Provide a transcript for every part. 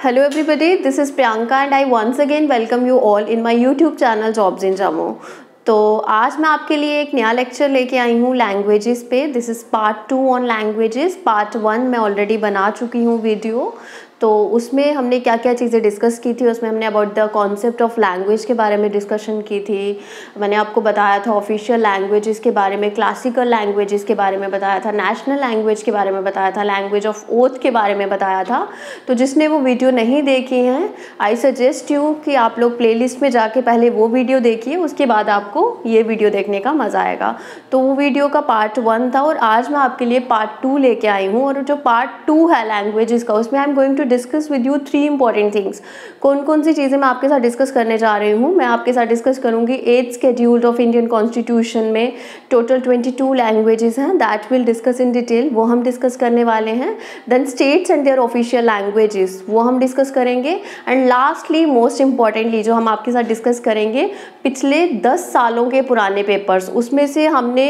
Hello everybody, this is Priyanka and I once again welcome you all in my YouTube channel Jobs in Jammu। तो आज मैं आपके लिए एक नया लेक्चर लेके आई हूँ लैंग्वेजेस पे। This is part 2 on languages. Part 1 मैं ऑलरेडी बना चुकी हूँ वीडियो, तो उसमें हमने क्या क्या चीज़ें डिस्कस की थी। उसमें हमने about the concept of language के बारे में डिस्कशन की थी। मैंने आपको बताया था ऑफिशियल लैंग्वेजेस के बारे में, क्लासिकल लैंग्वेजेस के बारे में बताया था, नेशनल लैंग्वेज के बारे में बताया था, लैंग्वेज ऑफ ओथ के बारे में बताया था। तो जिसने वो वीडियो नहीं देखी हैं, आई सजेस्ट यू कि आप लोग प्लेलिस्ट में जाके पहले वो वीडियो देखिए, उसके बाद आपको ये वीडियो देखने का मज़ा आएगा। तो वो वीडियो का पार्ट 1 था और आज मैं आपके लिए पार्ट 2 लेके आई हूँ। और जो पार्ट 2 है लैंग्वेजेस का, उसमें I am going to discuss with you 3 important things. कौन कौन सी चीज़ें मैं आपके साथ डिस्कस करने जा रही हूँ? मैं आपके साथ डिस्कस करूँगी 8th schedule of Indian constitution में टोटल 22 लैंग्वेजेस हैं, that will discuss in detail, वो हम डिस्कस करने वाले हैं। Then states and their official languages, वो हम डिस्कस करेंगे। एंड लास्टली मोस्ट इंपॉर्टेंटली जो हम आपके साथ डिस्कस करेंगे, पिछले 10 सालों के पुराने पेपर्स, उसमें से हमने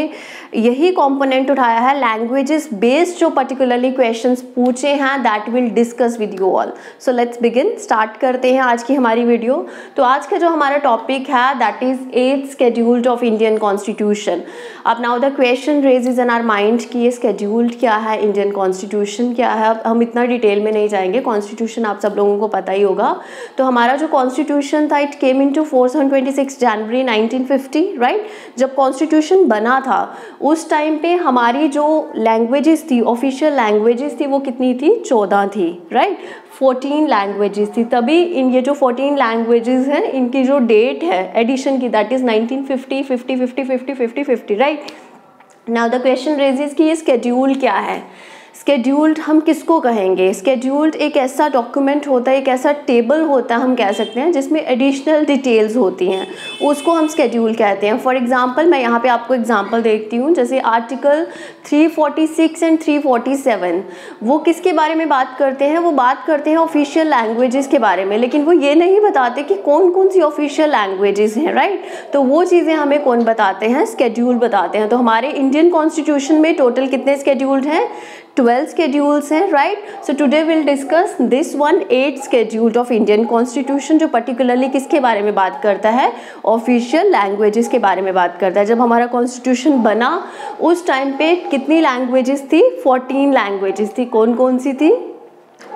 यही कंपोनेंट उठाया है लैंग्वेजेस बेस्ड जो पर्टिकुलरली क्वेश्चंस पूछे हैं, that will discuss with you all. So let's begin, start करते हैं आज की हमारी वीडियो। तो आज का जो हमारा टॉपिक है that is 8th schedule of Indian constitution. अब now the question raises in our mind कि ये शेड्यूल्ड क्या है, इंडियन कॉन्स्टिट्यूशन क्या है। अब हम इतना डिटेल में नहीं जाएंगे, कॉन्स्टिट्यूशन आप सब लोगों को पता ही होगा। तो हमारा जो कॉन्स्टिट्यूशन था, it came into force on 26 January 1950, right. जब कॉन्स्टिट्यूशन बना था उस टाइम पे हमारी जो लैंग्वेजेस थी, ऑफिशियल लैंग्वेजेस थी, वो कितनी थी? 14 थी, राइट। 14 लैंग्वेजेस थी। तभी इन ये जो 14 लैंग्वेजेस हैं, इनकी जो डेट है एडिशन की, that is 1950, 50, 50, 50, 50, 50, right. Now the question raises कि ये स्केड्यूल क्या है। स्केड्यूल्ड हम किसको कहेंगे? स्केड्यूल्ड एक ऐसा डॉक्यूमेंट होता है, एक ऐसा टेबल होता है, हम कह सकते हैं, जिसमें एडिशनल डिटेल्स होती हैं, उसको हम स्केड्यूल कहते हैं। फॉर एग्जांपल मैं यहाँ पे आपको एग्जांपल देखती हूँ, जैसे आर्टिकल 346 एंड 347, वो किसके बारे में बात करते हैं? वो बात करते हैं ऑफिशियल लैंग्वेजेस के बारे में, लेकिन वो ये नहीं बताते कि कौन कौन सी ऑफिशियल लैंग्वेजेस हैं, राइट। तो वो चीज़ें हमें कौन बताते हैं? स्केड्यूल बताते हैं। तो हमारे इंडियन कॉन्स्टिट्यूशन में टोटल कितने स्केड्यूल्ड हैं? 12 schedules हैं, right. So today will discuss this one 8th schedule of Indian constitution, जो पर्टिकुलरली किसके बारे में बात करता है? ऑफिशियल लैंग्वेजेस के बारे में बात करता है। जब हमारा कॉन्स्टिट्यूशन बना उस टाइम पे कितनी लैंग्वेजेस थी? 14 लैंग्वेजेस थी। कौन कौन सी थी?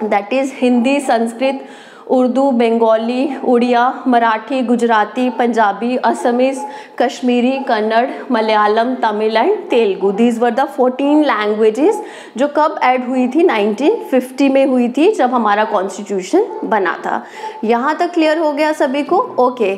That is Hindi, Sanskrit, Urdu, Bengali, Oriya, Marathi, Gujarati, Punjabi, Assamese, Kashmiri, Kannada, Malayalam, Tamil and Telugu. These were the 14 languages जो कब ऐड हुई थी? 1950 में हुई थी, जब हमारा कॉन्स्टिट्यूशन बना था। यहाँ तक क्लियर हो गया सभी को? ओके।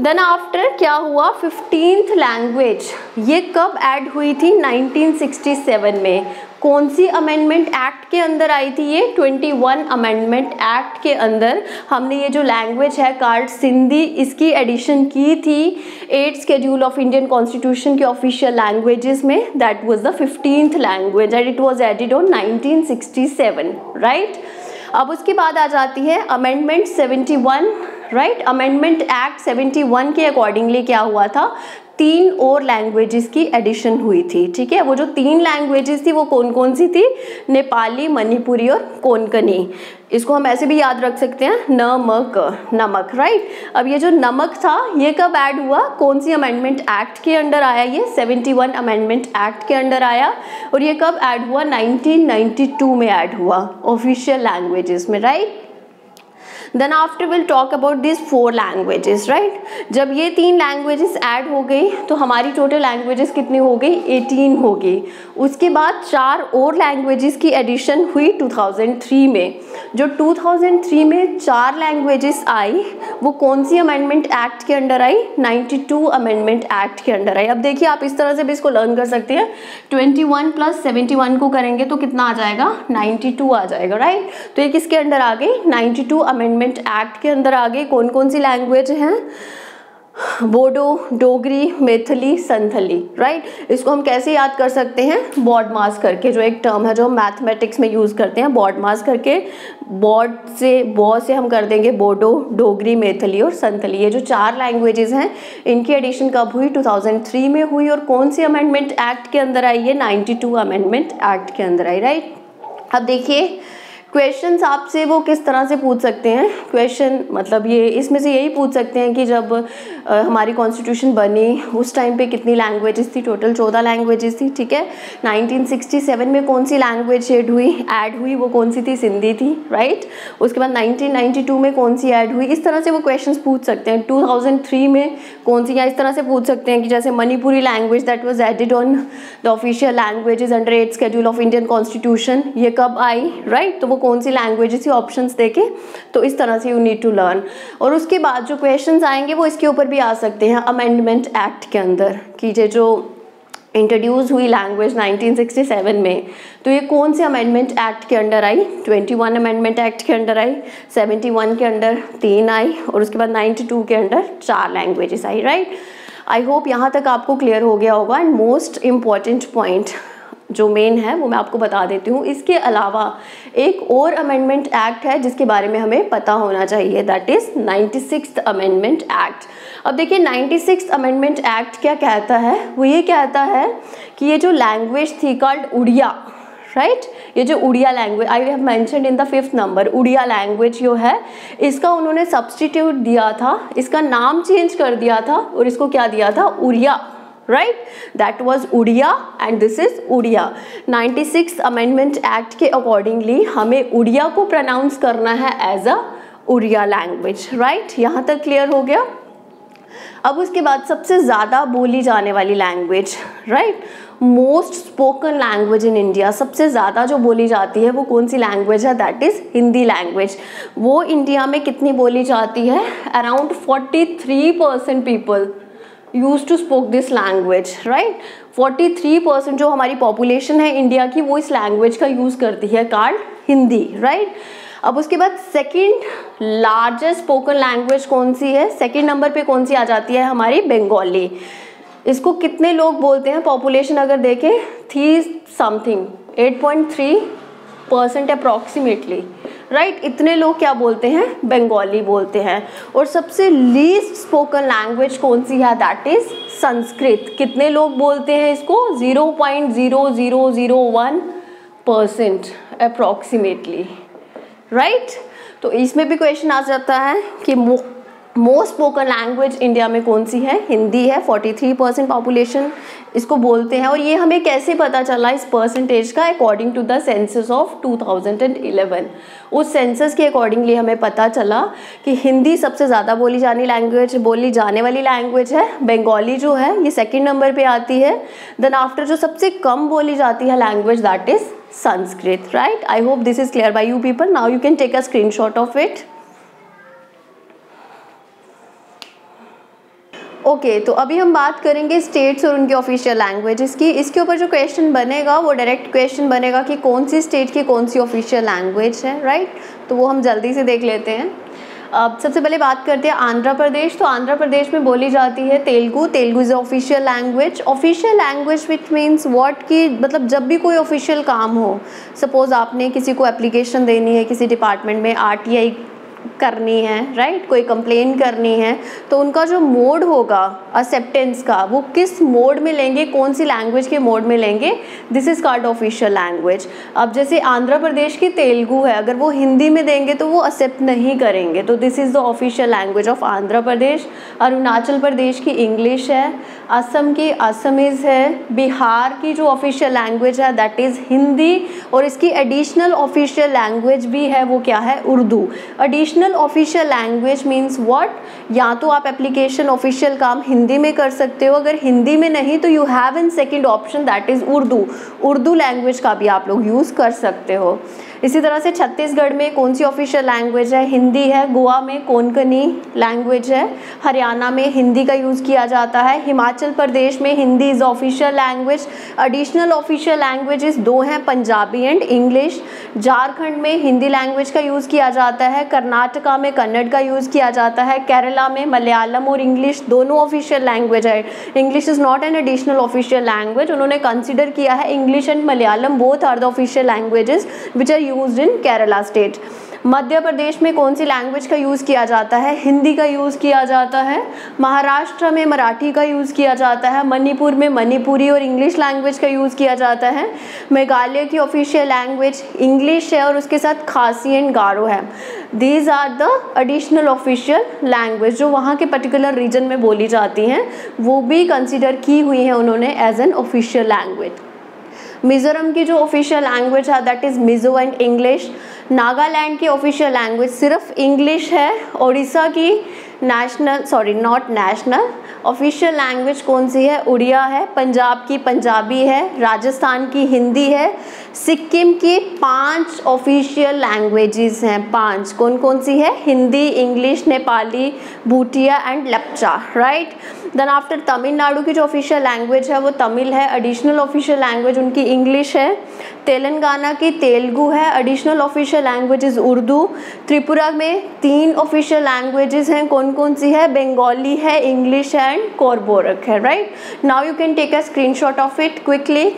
देन आफ्टर क्या हुआ? 15th लैंग्वेज ये कब ऐड हुई थी? 1967 में। कौन सी अमेंडमेंट एक्ट के अंदर आई थी ये? 21 अमेंडमेंट एक्ट के अंदर हमने ये जो लैंग्वेज है कार्ड सिंधी, इसकी एडिशन की थी 8th schedule of Indian constitution के ऑफिशियल लैंग्वेजेस में। That was the 15th language and it was added on 1967, right. अब उसके बाद आ जाती है अमेंडमेंट 71, राइट। अमेंडमेंट एक्ट 71 के अकॉर्डिंगली क्या हुआ था? 3 और लैंग्वेजेस की एडिशन हुई थी, ठीक है। वो जो 3 लैंग्वेजेस थी वो कौन कौन सी थी? नेपाली, मणिपुरी और कोंकणी। इसको हम ऐसे भी याद रख सकते हैं, नमक, नमक, राइट। अब ये जो नमक था ये कब ऐड हुआ? कौन सी अमेंडमेंट एक्ट के अंडर आया? ये 71 अमेंडमेंट एक्ट के अंडर आया। और ये कब ऐड हुआ? 1992 में ऐड हुआ ऑफिशियल लैंग्वेजेस में, right. Then after will talk about this 4 languages, right. जब ये 3 लैंग्वेजेस ऐड हो गई तो हमारी टोटल लैंग्वेजेस कितनी हो गई? 18 हो गई। उसके बाद 4 और लैंग्वेजेस की एडिशन हुई 2003 में। जो 2003 में 4 लैंग्वेजेस आई, वो कौन सी अमेंडमेंट एक्ट के अंडर आई? 92 अमेंडमेंट एक्ट के अंडर आई। अब देखिए आप इस तरह से भी इसको लर्न कर सकते हैं, 21 + 71 को करेंगे तो कितना आ जाएगा? 92 आ जाएगा, राइट। तो ये किसके अंडर आ गई? 92 अमेंडमेंट एक्ट के अंदर आ गई। कौन कौन सी लैंग्वेज हैं? बोडो, डोगरी, मैथिली, संथली, राइट। इसको हम कैसे याद कर सकते हैं? बॉड मास करके, जो एक टर्म है जो हम मैथमेटिक्स में यूज़ करते हैं, बॉड मास करके। बॉड से बॉ से हम कर देंगे बोडो, डोगरी, मैथिली और संथली। ये जो 4 लैंग्वेजेस हैं इनकी एडिशन कब हुई? 2003 में हुई। और कौन सी अमेंडमेंट एक्ट के अंदर आई? ये 92 अमेंडमेंट एक्ट के अंदर आई, राइट। अब देखिए क्वेश्चंस आपसे वो किस तरह से पूछ सकते हैं, क्वेश्चन मतलब ये इसमें से यही पूछ सकते हैं कि जब हमारी कॉन्स्टिट्यूशन बनी उस टाइम पे कितनी लैंग्वेजेस थी, टोटल 14 लैंग्वेजेस थी, ठीक है। 1967 में कौन सी लैंग्वेज ऐड हुई, वो कौन सी थी, सिंधी थी, राइट। उसके बाद 1992 में कौन सी ऐड हुई, इस तरह से वो क्वेश्चंस पूछ सकते हैं। 2003 में कौन सी, या इस तरह से पूछ सकते हैं कि जैसे Manipuri language that was added on the official languages under 8th schedule of Indian constitution, ये कब आई, राइट। तो वो कौन सी लैंग्वेजेस थी, ऑप्शंस देके, तो इस तरह से यू नीड टू लर्न। और उसके बाद जो क्वेश्चंस आएंगे वो इसके ऊपर भी आ सकते हैं अमेंडमेंट एक्ट के अंदर, कि ये जो इंट्रोड्यूस हुई लैंग्वेज 1967 में, तो ये कौन से अमेंडमेंट एक्ट के अंडर आई, 21 अमेंडमेंट एक्ट के अंडर आई, 71 के अंडर 3 आई, और उसके बाद 92 के under 4 languages I, right. I hope यहाँ तक आपको क्लियर हो गया होगा। एंड मोस्ट इम्पॉर्टेंट पॉइंट जो मेन है वो मैं आपको बता देती हूँ। इसके अलावा एक और अमेंडमेंट एक्ट है जिसके बारे में हमें पता होना चाहिए, that is 96th amendment act. अब देखिए 96th अमेंडमेंट एक्ट क्या कहता है, वो ये कहता है कि ये जो लैंग्वेज थी कॉल्ड उड़िया, राइट, ये जो Oriya language I have mentioned in the 5th number, Oriya language जो है इसका उन्होंने सब्सटीट्यूट दिया था, इसका नाम चेंज कर दिया था और इसको क्या दिया था, Odia, right, that was Oriya and this is Odia. 96th amendment act के अकॉर्डिंगली हमें उड़िया को प्रोनाउंस करना है as a Odia language, right. यहाँ तक क्लियर हो गया। अब उसके बाद सबसे ज़्यादा बोली जाने वाली language, right, most spoken language in India, सबसे ज़्यादा जो बोली जाती है वो कौन सी लैंग्वेज है, दैट इज़ हिंदी लैंग्वेज। वो इंडिया में कितनी बोली जाती है, around 43% people use to spoke this language, right. 43% जो हमारी पॉपुलेशन है इंडिया की वो इस लैंग्वेज का यूज़ करती है, कॉल्ड हिंदी, राइट। अब उसके बाद सेकंड लार्जेस्ट स्पोकन लैंग्वेज कौन सी है, सेकंड नंबर पे कौन सी आ जाती है, हमारी बंगाली। इसको कितने लोग बोलते हैं, पॉपुलेशन अगर देखें 8.3% अप्रॉक्सीमेटली, राइट, इतने लोग क्या बोलते हैं, बंगाली बोलते हैं। और सबसे लीस्ट स्पोकन लैंग्वेज कौन सी है, दैट इज संस्कृत। कितने लोग बोलते हैं इसको, 0.0001% अप्रॉक्सीमेटली, राइट। तो इसमें भी क्वेश्चन आ जाता है कि मोस्ट स्पोकन लैंग्वेज इंडिया में कौन सी है, हिंदी है। 43% पॉपुलेशन इसको बोलते हैं। और ये हमें कैसे पता चला इस परसेंटेज का, according to the census of 2011। उस सेंसस के अकॉर्डिंगली हमें पता चला कि हिंदी सबसे ज़्यादा बोली जाने वाली लैंग्वेज है, बंगाली जो है ये सेकेंड नंबर पे आती है। देन आफ्टर जो सबसे कम बोली जाती है language, that is Sanskrit, right. I hope this is clear by you people. Now you can take a screenshot of it. Okay, तो अभी हम बात करेंगे स्टेट्स और उनकी ऑफिशियल लैंग्वेजेस की। इसके ऊपर जो क्वेश्चन बनेगा वो डायरेक्ट क्वेश्चन बनेगा कि कौन सी स्टेट की कौन सी ऑफिशियल लैंग्वेज है, राइट। तो वो हम जल्दी से देख लेते हैं। अब सबसे पहले बात करते हैं आंध्र प्रदेश। तो आंध्र प्रदेश में बोली जाती है Telugu. Telugu is official language. Official language which means what, कि मतलब जब भी कोई ऑफिशियल काम हो, सपोज आपने किसी को एप्लीकेशन देनी है किसी डिपार्टमेंट में, RTI करनी है, राइट, कोई कंप्लेन करनी है, तो उनका जो मोड होगा एक्सेप्टेंस का, वो किस मोड में लेंगे, कौन सी लैंग्वेज के मोड में लेंगे, this is called official language. अब जैसे आंध्र प्रदेश की तेलुगु है, अगर वो हिंदी में देंगे तो वो एक्सेप्ट नहीं करेंगे, तो this is the official language of Andhra Pradesh. Arunachal Pradesh की इंग्लिश है, असम की असमीज है, बिहार की जो ऑफिशियल लैंग्वेज है दैट इज़ हिंदी, और इसकी एडिशनल ऑफिशियल लैंग्वेज भी है, वो क्या है, Urdu. Additional official language means what, या तो आप एप्लीकेशन ऑफिशियल काम हिंदी में कर सकते हो, अगर हिंदी में नहीं तो you have in second option that is Urdu. Urdu language का भी आप लोग यूज़ कर सकते हो। इसी तरह से छत्तीसगढ़ में कौन सी ऑफिशियल लैंग्वेज है, हिंदी है। गोवा में कोंकणी लैंग्वेज है। हरियाणा में हिंदी का यूज़ किया जाता है। हिमाचल प्रदेश में Hindi is official language. Additional official languages दो हैं, पंजाबी एंड इंग्लिश। झारखंड में हिंदी लैंग्वेज का यूज़ किया जाता है। कर्नाटका में कन्नड़ का यूज़ किया जाता है। केरला में मलयालम और इंग्लिश दोनों ऑफिशियल लैंग्वेज है। English is not an additional official language. उन्होंने कंसिडर किया है English and Malayalam both are the official languages which are used in Kerala state. Madhya Pradesh में कौन सी लैंग्वेज का यूज़ किया जाता है? हिंदी का यूज़ किया जाता है। महाराष्ट्र में मराठी का यूज़ किया जाता है। मणिपुर में मणिपुरी और इंग्लिश लैंग्वेज का यूज़ किया जाता है। मेघालय की ऑफिशियल लैंग्वेज इंग्लिश है और उसके साथ खासी एंड गारो है। These are the additional official language जो वहाँ के पर्टिकुलर रीजन में बोली जाती हैं, वो भी कंसिडर की हुई हैं उन्होंने as an official language. Mizoram की जो ऑफिशियल लैंग्वेज है that is Mizo and English. Nagaland की ऑफिशियल लैंग्वेज सिर्फ इंग्लिश है। उड़ीसा की नॉट नेशनल ऑफिशियल लैंग्वेज कौन सी है? उड़िया है। पंजाब की पंजाबी है। राजस्थान की हिंदी है। सिक्किम की 5 ऑफिशियल लैंग्वेजेस हैं। 5 कौन कौन सी है? Hindi, English, Nepali, Bhutia and Lepcha, right. Then after Tamil Nadu की जो ऑफिशियल लैंग्वेज है वो तमिल है। एडिशनल ऑफिशियल लैंग्वेज उनकी इंग्लिश है। तेलंगाना की तेलुगु है। Additional official language is Urdu. Tripura में 3 ऑफिशियल लैंग्वेजेस हैं। कौन कौन सी है? बंगाली है, इंग्लिश है एंड कोरबोरक है, right. Now you can take a screenshot of it quickly.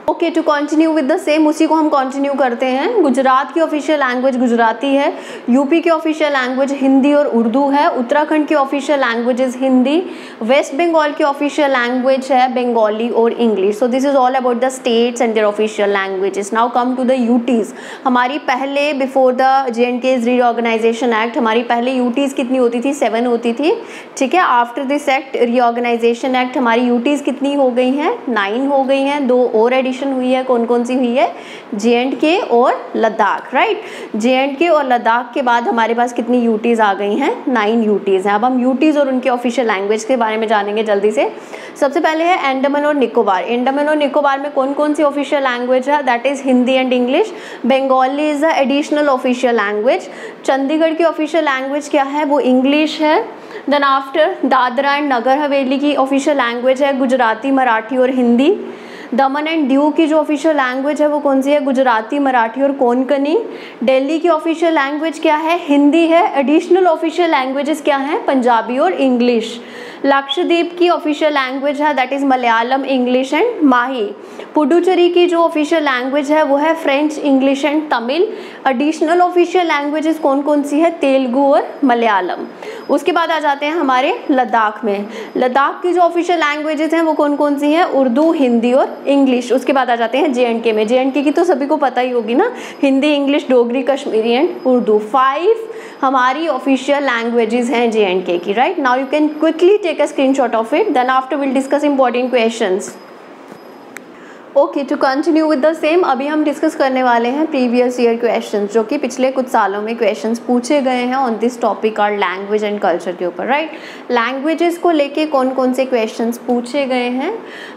Okay, to continue with the same, उसी को हम कंटिन्यू करते हैं। गुजरात की ऑफिशियल लैंग्वेज गुजराती है। यूपी की ऑफिशियल लैंग्वेज हिंदी और उर्दू है। उत्तराखंड की official language is Hindi. West Bengal की ऑफिशियल लैंग्वेज है बंगाली और English. So this is all about the states and their official languages. Now come to the UTs. हमारी पहले before the JNK's reorganisation act हमारी पहले यूटीज कितनी होती थी? 7 होती थी, ठीक है। After this act reorganization act हमारी यूटीज कितनी हो गई हैं? 9 हो गई हैं। 2 और एडिशन हुई है। कौन कौन सी हुई है? JNK और लद्दाख, राइट। JNK और लद्दाख के बाद हमारे पास कितनी यूटीज आ गई हैं? 9 यूटीज हैं। अब हम यूटीज और उनके ऑफिशियल लैंग्वेज के बारे में जानेंगे जल्दी से। सबसे पहले है अंडमान और निकोबार। अंडमान और निकोबार में कौन कौन सी ऑफिशियल लैंग्वेज है? That is Hindi and English. Bengali is the additional official language. Chandigarh की ऑफिशियल लैंग्वेज क्या है? वो इंग्लिश है। Then after Dadra and Nagar Haveli की ऑफिशियल लैंग्वेज है गुजराती, मराठी और हिंदी। दमन एंड दीव की जो ऑफिशियल लैंग्वेज है वो कौन सी है? गुजराती, मराठी और कोंकणी। दिल्ली की ऑफिशियल लैंग्वेज क्या है? हिंदी है। एडिशनल ऑफिशियल लैंग्वेजेस क्या हैं? पंजाबी और इंग्लिश। लक्षद्वीप की ऑफिशियल लैंग्वेज है that is Malayalam, English and Mahi. Puducherry की जो ऑफिशियल लैंग्वेज है वो है French, English and Tamil. Additional official languages कौन कौन सी है? तेलुगु और मलयालम। उसके बाद आ जाते हैं हमारे लद्दाख में। लद्दाख की जो ऑफिशियल लैंग्वेजेस हैं वो कौन कौन सी हैं? उर्दू, हिंदी और इंग्लिश। उसके बाद आ जाते हैं JNK में। JNK की तो सभी को पता ही होगी ना, हिंदी, इंग्लिश, डोगरी, कश्मीरी एंड उर्दू। 5 हमारी ऑफिशियल लैंग्वेजेस हैं JNK की, right. Now you can quickly take a screenshot of it, then after will discuss important questions. Okay, to continue with the same, अभी हम डिस्कस करने वाले हैं प्रीवियस ईयर क्वेश्चंस जो कि पिछले कुछ सालों में क्वेश्चंस पूछे गए हैं ऑन दिस टॉपिक और लैंग्वेज एंड कल्चर के ऊपर, राइट। लैंग्वेजेस को लेके कौन कौन से क्वेश्चंस पूछे गए हैं?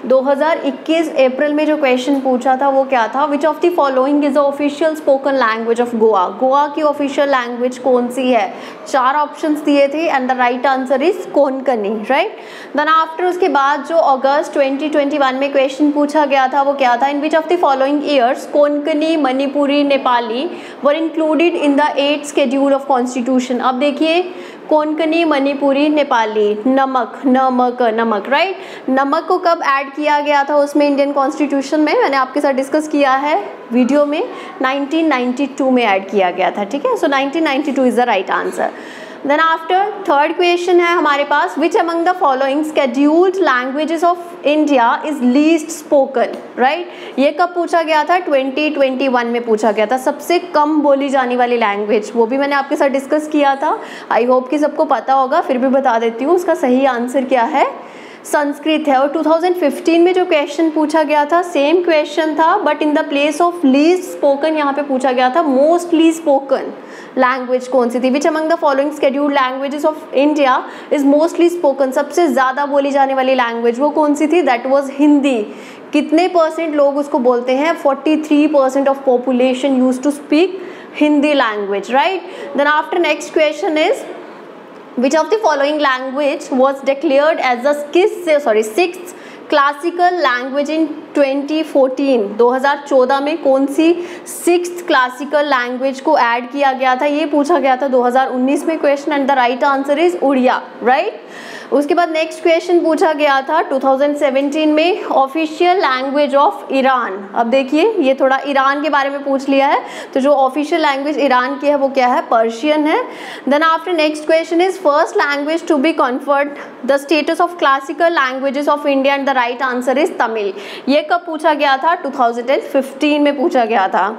2021 अप्रैल में जो क्वेश्चन पूछा था वो क्या था? विच of the following is the official spoken language of Goa? Goa की ऑफिशियल लैंग्वेज कौन सी है? 4 ऑप्शंस दिए थे and the right answer is Konkani, right. Then after उसके बाद जो अगस्त 2021 में क्वेश्चन पूछा गया था वो क्या था? In which of the following years Konkani, Manipuri, Nepali were included in the 8th schedule of constitution. अब देखिए, कोंकणी, मणिपुरी, नेपाली, नमक, राइट। नमक को कब ऐड किया गया था उसमें इंडियन कॉन्स्टिट्यूशन में? मैंने आपके साथ डिस्कस किया है वीडियो में, 1992 में ऐड किया गया था, ठीक है। So 1992 is the right answer. Then after third question है हमारे पास, which among the following scheduled languages of India is least spoken, right. ये कब पूछा गया था? 2021 में पूछा गया था। सबसे कम बोली जाने वाली लैंग्वेज, वो भी मैंने आपके साथ डिस्कस किया था। आई होप कि सबको पता होगा, फिर भी बता देती हूँ। उसका सही आंसर क्या है? संस्कृत है। और 2015 में जो क्वेश्चन पूछा गया था सेम क्वेश्चन था, but in the place of least spoken यहाँ पे पूछा गया था मोस्टली स्पोकन लैंग्वेज कौन सी थी? विच among the following scheduled languages of India is mostly spoken? सबसे ज़्यादा बोली जाने वाली लैंग्वेज वो कौन सी थी? That was Hindi. कितने % लोग उसको बोलते हैं? 43% of population use to speak Hindi language, right. Then after next question is, which of the following language was declared as the 6th classical language in 2014? 2014 में कौन सी 6th क्लासिकल लैंग्वेज को ऐड किया गया था? ये पूछा गया था 2019 में question and the right answer is Odia, right. उसके बाद नेक्स्ट क्वेश्चन पूछा गया था 2017 में, ऑफिशियल लैंग्वेज ऑफ ईरान। अब देखिए ये थोड़ा ईरान के बारे में पूछ लिया है, तो जो ऑफिशियल लैंग्वेज ईरान की है वो क्या है, पर्शियन है। Then after next question is first language to be conferred the status of classical languages of India and the right answer is Tamil. ये कब पूछा गया था, 2015 में पूछा गया था।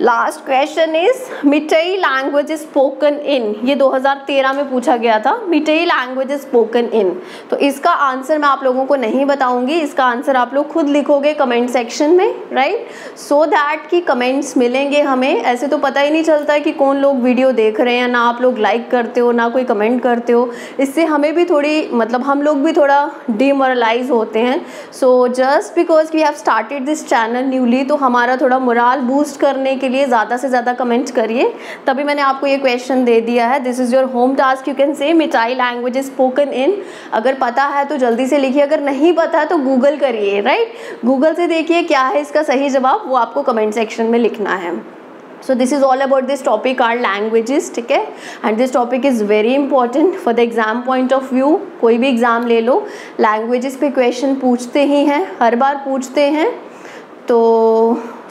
Last question is Meitei language spoken in, ये 2013 में पूछा गया था, मिटई लैंग्वेज स्पोकन इन। तो इसका आंसर मैं आप लोगों को नहीं बताऊंगी, इसका आंसर आप लोग खुद लिखोगे कमेंट सेक्शन में, राइट, सो दैट कि कमेंट्स मिलेंगे हमें। ऐसे तो पता ही नहीं चलता है कि कौन लोग वीडियो देख रहे हैं, ना आप लोग लाइक करते हो ना कोई कमेंट करते हो, इससे हमें भी थोड़ी मतलब हम लोग भी थोड़ा डिमोरलाइज होते हैं। So just because we have started this channel newly, तो हमारा थोड़ा मोराल बूस्ट करने के लिए ज़्यादा से ज़्यादा कमेंट्स करिए, तभी मैंने आपको ये क्वेश्चन दे दिया है। This is your home task, you can say मिटाई लैंग्वेज स्पोकन इन। अगर पता है तो जल्दी से लिखिए, अगर नहीं पता है तो गूगल करिए, राइट, गूगल से देखिए क्या है इसका सही जवाब, वो आपको कमेंट सेक्शन में लिखना है। So this is all about this topic are languages, ठीक है, and this topic is very important for the exam point of view। कोई भी एग्ज़ाम ले लो, लैंग्वेजेस पे क्वेश्चन पूछते ही हैं, हर बार पूछते हैं।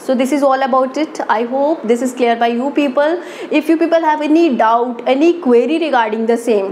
So this is all about it. I hope this is clear by you people. If you people have any doubt, any query regarding the same,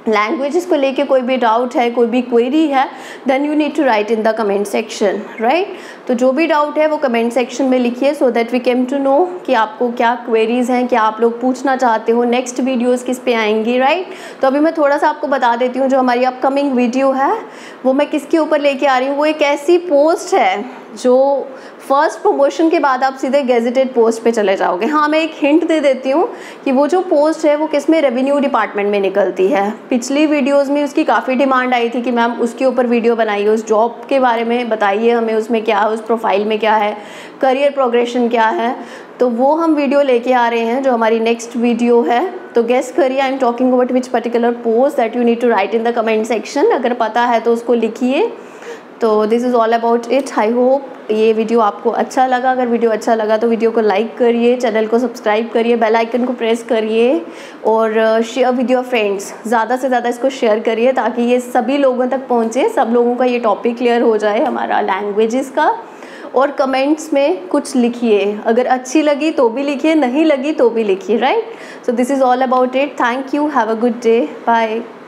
languages को लेके कोई भी डाउट है, कोई भी क्वेरी है, then you need to write in the comment section, right. तो जो भी डाउट है वो कमेंट सेक्शन में लिखिए, so that we came to know कि आपको क्या क्वेरीज हैं, क्या आप लोग पूछना चाहते हो, नेक्स्ट वीडियोस किस पे आएंगी, राइट। तो अभी मैं थोड़ा सा आपको बता देती हूँ, जो हमारी अपकमिंग वीडियो है वो मैं किसके ऊपर लेके आ रही हूँ। वो एक ऐसी पोस्ट है जो फर्स्ट प्रमोशन के बाद आप सीधे गेजेटेड पोस्ट पे चले जाओगे। हाँ, मैं एक हिंट दे देती हूँ कि वो जो पोस्ट है वो किस में, रेवेन्यू डिपार्टमेंट में निकलती है। पिछली वीडियोस में उसकी काफ़ी डिमांड आई थी कि मैम उसके ऊपर वीडियो बनाइए, उस जॉब के बारे में बताइए हमें, उसमें क्या है, उस प्रोफाइल में क्या है, करियर प्रोग्रेशन क्या है। तो वो हम वीडियो लेके आ रहे हैं जो हमारी नेक्स्ट वीडियो है। तो गेस करिए, I am talking about which particular post that you need to write in the comment section. अगर पता है तो उसको लिखिए। तो this is all about it. I hope ये वीडियो आपको अच्छा लगा। अगर वीडियो अच्छा लगा तो वीडियो को लाइक करिए, चैनल को सब्सक्राइब करिए, बेल आइकन को प्रेस करिए और शेयर विद योर फ्रेंड्स। ज़्यादा से ज़्यादा इसको शेयर करिए ताकि ये सभी लोगों तक पहुँचे, सब लोगों का ये टॉपिक क्लियर हो जाए हमारा लैंग्वेजेस का। और कमेंट्स में कुछ लिखिए, अगर अच्छी लगी तो भी लिखिए, नहीं लगी तो भी लिखिए, right. So this is all about it. Thank you, have a good day, bye.